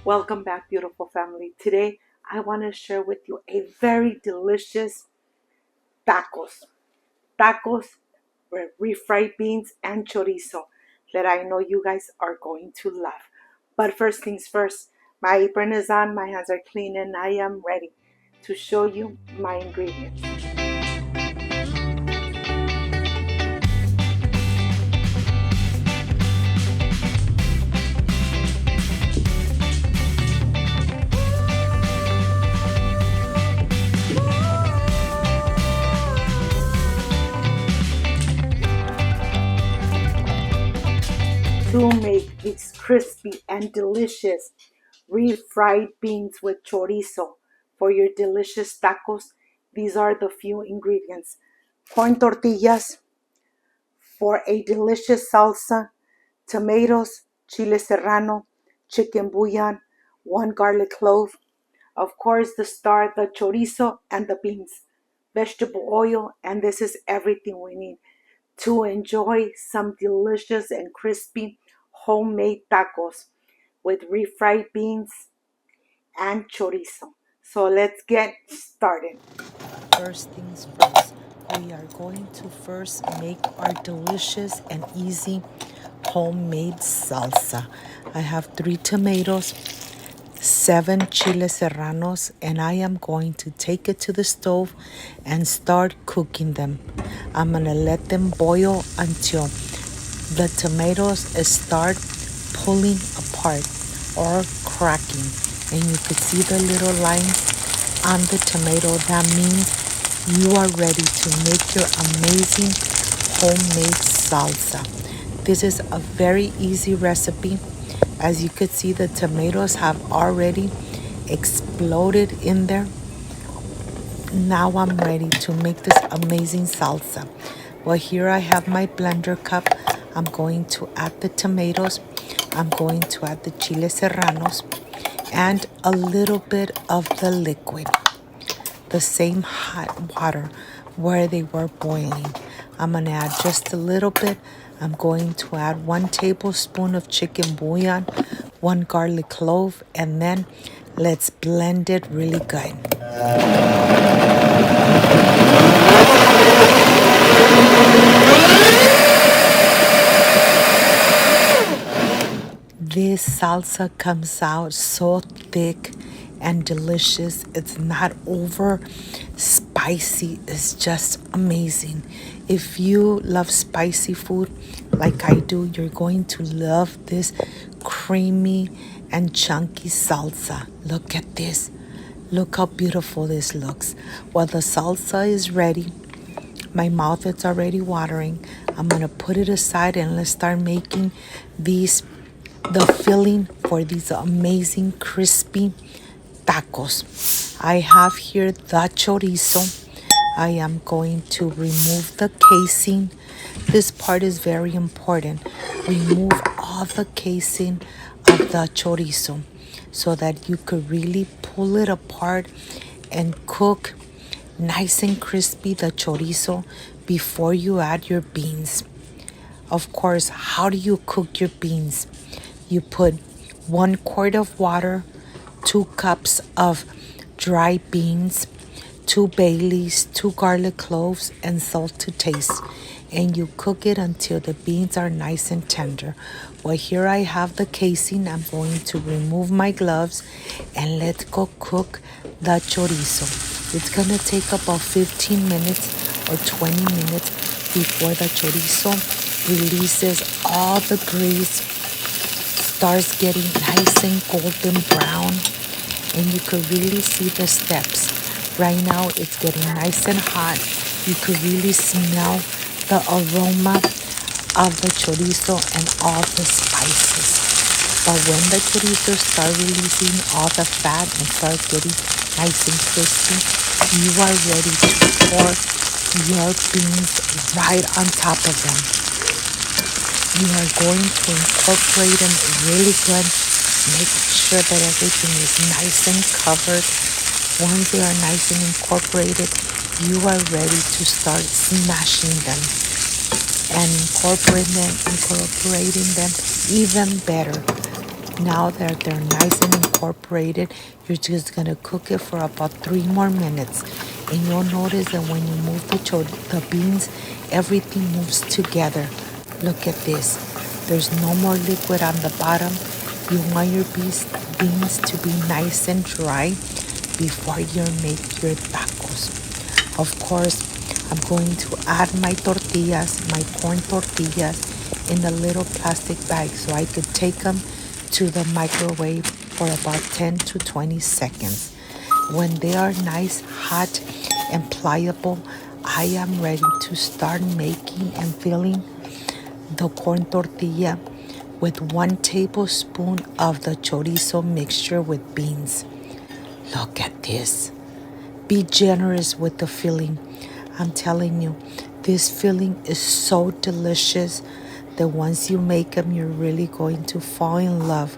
Welcome back, beautiful family. Today, I want to share with you a very delicious tacos. Tacos with refried beans and chorizo that I know you guys are going to love. But first things first, my apron is on, my hands are clean, and I am ready to show you my ingredients. To make these crispy and delicious refried beans with chorizo for your delicious tacos, these are the few ingredients: corn tortillas for a delicious salsa, tomatoes, chile serrano, chicken bouillon, one garlic clove, of course, the star, the chorizo, and the beans, vegetable oil, and this is everything we need to enjoy some delicious and crispy homemade tacos with refried beans and chorizo. So let's get started. First things first, we are going to first make our delicious and easy homemade salsa. I have 3 tomatoes, 7 chile serranos, and I am going to take it to the stove and start cooking them. I'm going to let them boil until the tomatoes start pulling apart or cracking, and you could see the little lines on the tomato. That means you are ready to make your amazing homemade salsa. This is a very easy recipe. As you could see, the tomatoes have already exploded in there. Now I'm ready to make this amazing salsa. Well, here I have my blender cup. I'm going to add the tomatoes. I'm going to add the chile serranos and a little bit of the liquid, the same hot water where they were boiling. I'm going to add just a little bit. I'm going to add 1 tablespoon of chicken bouillon, 1 garlic clove, and then let's blend it really good. This salsa comes out so thick and delicious. It's not over spicy. It's just amazing. If you love spicy food like I do, you're going to love this creamy and chunky salsa. Look at this. Look how beautiful this looks. Well, the salsa is ready. My mouth is already watering. I'm going to put it aside and let's start making the filling for these amazing crispy tacos. I have here the chorizo. I am going to remove the casing. This part is very important. Remove all the casing of the chorizo so that you could really pull it apart and cook nice and crispy the chorizo before you add your beans. Of course, how do you cook your beans? You put 1 quart of water, 2 cups of dry beans, 2 bay leaves, 2 garlic cloves, and salt to taste. And you cook it until the beans are nice and tender. Well, here I have the casing. I'm going to remove my gloves and let's go cook the chorizo. It's going to take about 15 minutes or 20 minutes before the chorizo releases all the grease, starts getting nice and golden brown, and you could really see the steps. Right now it's getting nice and hot. You could really smell the aroma of the chorizo and all the spices. But when the chorizo start releasing all the fat and start getting nice and crispy, you are ready to pour your beans right on top of them. You are going to incorporate them really good. Make sure that everything is nice and covered. Once they are nice and incorporated, you are ready to start smashing them and incorporating them even better. Now that they're nice and incorporated, incorporate it. You're just gonna cook it for about 3 more minutes, and you'll notice that when you move the beans, everything moves together. Look at this. There's no more liquid on the bottom. You want your beans to be nice and dry before you make your tacos. Of course, I'm going to add my tortillas, my corn tortillas, in a little plastic bag so I could take them to the microwave for about 10 to 20 seconds. When they are nice, hot, and pliable, I am ready to start making and filling the corn tortilla with 1 tablespoon of the chorizo mixture with beans. Look at this. Be generous with the filling. I'm telling you, this filling is so delicious that once you make them, you're really going to fall in love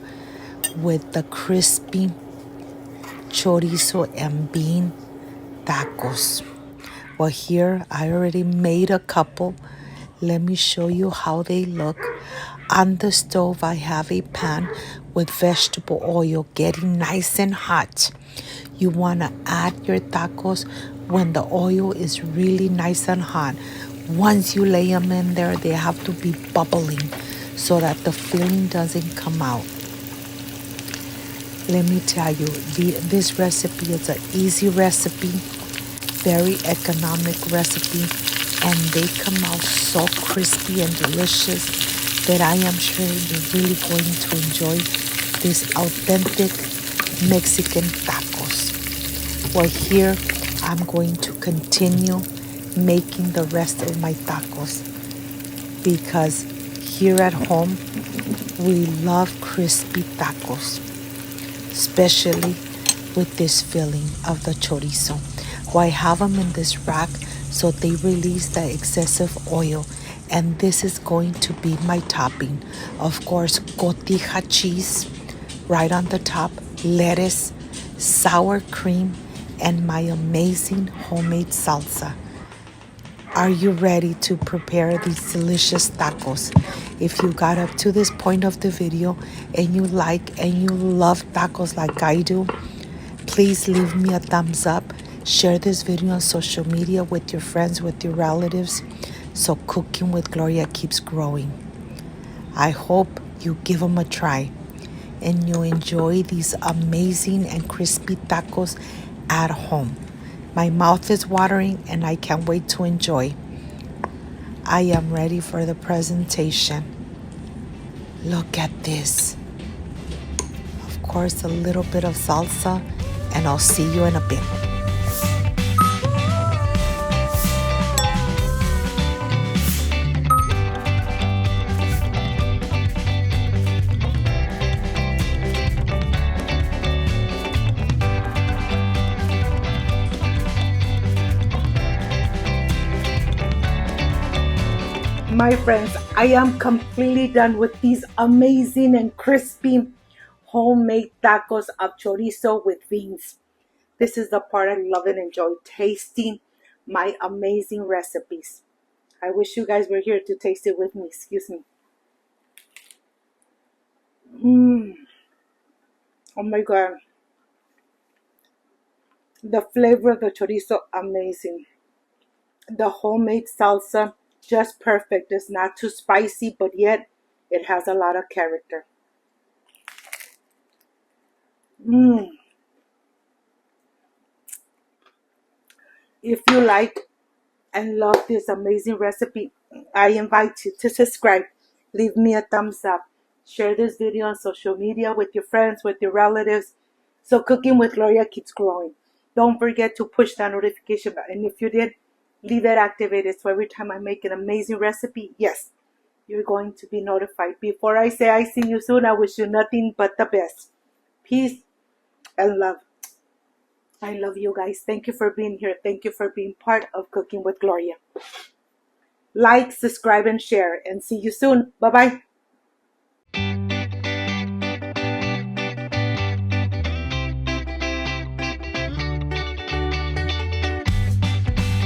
with the crispy chorizo and bean tacos. Well, here I already made a couple. Let me show you how they look. On the stove, I have a pan with vegetable oil getting nice and hot. You want to add your tacos when the oil is really nice and hot. Once you lay them in there, they have to be bubbling so that the filling doesn't come out. Let me tell you, this recipe is an easy recipe, very economic recipe, and they come out so crispy and delicious that I am sure you're really going to enjoy these authentic Mexican tacos. Well, here I'm going to continue making the rest of my tacos because here at home we love crispy tacos, especially with this filling of the chorizo. Well, I have them in this rack so they release the excessive oil, and this is going to be my topping. Of course, cotija cheese right on the top, lettuce, sour cream, and my amazing homemade salsa. Are you ready to prepare these delicious tacos? If you got up to this point of the video and you like and you love tacos like I do, please leave me a thumbs up. Share this video on social media with your friends, with your relatives, so Cooking with Gloria keeps growing. I hope you give them a try and you enjoy these amazing and crispy tacos at home. My mouth is watering and I can't wait to enjoy. I am ready for the presentation. Look at this. Of course, a little bit of salsa, and I'll see you in a bit. My friends, I am completely done with these amazing and crispy homemade tacos of chorizo with beans. This is the part I love and enjoy, tasting my amazing recipes. I wish you guys were here to taste it with me. Excuse me. Oh my God. The flavor of the chorizo, amazing. The homemade salsa, just perfect. It's not too spicy, but yet it has a lot of character. If you like and love this amazing recipe, I invite you to subscribe. Leave me a thumbs up. Share this video on social media with your friends, with your relatives, so Cooking with Gloria keeps growing. Don't forget to push that notification button. If you did, leave it activated so every time I make an amazing recipe, yes, you're going to be notified. Before I say I see you soon, I wish you nothing but the best. Peace and love. I love you guys. Thank you for being here. Thank you for being part of Cooking with Gloria. Like, subscribe, and share. And see you soon. Bye-bye.